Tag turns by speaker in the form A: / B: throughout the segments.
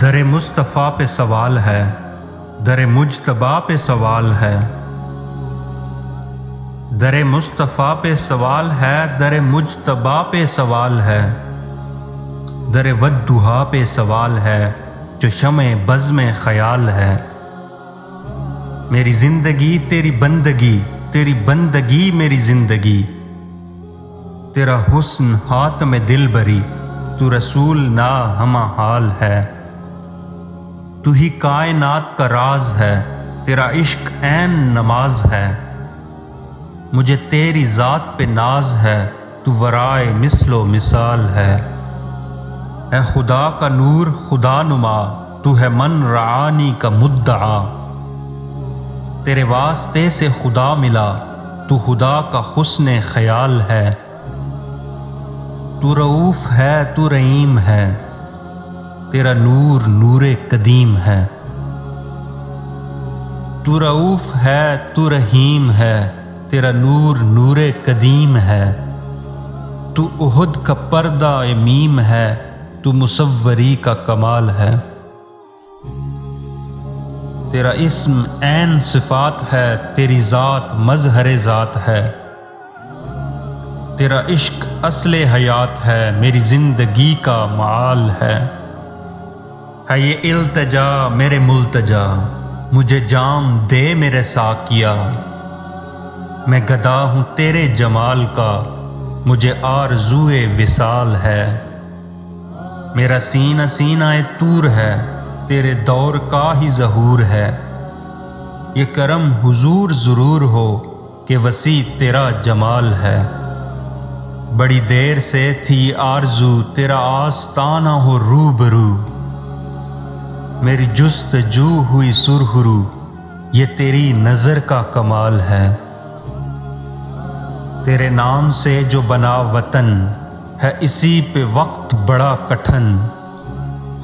A: در مصطفیٰ پہ سوال ہے، در مجتبیٰ پہ سوال ہے، در مصطفیٰ پہ سوال ہے، در مجتبیٰ پہ سوال ہے، در والضحیٰ پہ سوال ہے جو شمع بزم خیال ہے۔ میری زندگی تیری بندگی، تیری بندگی میری زندگی، تیرا حسن حاتم دل بری، تو رسول نا ہمہ حال ہے۔ تو ہی کائنات کا راز ہے، تیرا عشق عین نماز ہے، مجھے تیری ذات پہ ناز ہے، تو ورائے مثل و مثال ہے۔ اے خدا کا نور خدا نما، تو ہے من رعانی کا مدعا، تیرے واسطے سے خدا ملا، تو خدا کا حسن خیال ہے۔ تو رؤوف ہے تو رحیم ہے، تیرا نور نور قدیم ہے۔ تو رؤوف ہے تو رحیم ہے، تیرا نور نور قدیم ہے۔ تو احد کا پردہ میم ہے، تو مصوری کا کمال ہے۔ تیرا اسم عین صفات ہے، تیری ذات مظہر ذات ہے، تیرا عشق اصل حیات ہے، میری زندگی کا معال ہے۔ ہے یہ التجا میرے ملتجا، مجھے جام دے میرے ساقیا، میں گدا ہوں تیرے جمال کا، مجھے آرزوئے وصال ہے۔ میرا سینہ سینہ طور ہے، تیرے دور کا ہی ظہور ہے، یہ کرم حضور ضرور ہو کہ وسیع تیرا جمال ہے۔ بڑی دیر سے تھی آرزو تیرا آستانہ ہو روبرو، میری جستجو ہوئی سرخرو، یہ تیری نظر کا کمال ہے۔ تیرے نام سے جو بنا وطن ہے، اسی پہ وقت بڑا کٹھن،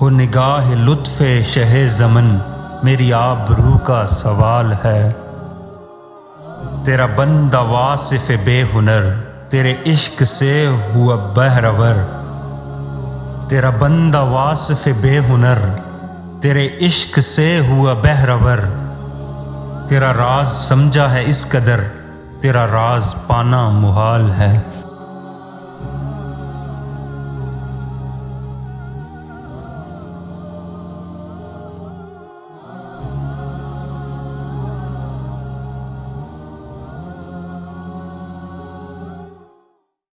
A: ہو نگاہ لطف شہ زمن، میری آبرو کا سوال ہے۔ تیرا بندہ واصف بے ہنر، تیرے عشق سے ہوا بہرور، تیرا بندہ واصف بے ہنر، تیرے عشق سے ہوا بہرور، تیرا راز سمجھا ہے اس قدر، تیرا راز پانا محال ہے۔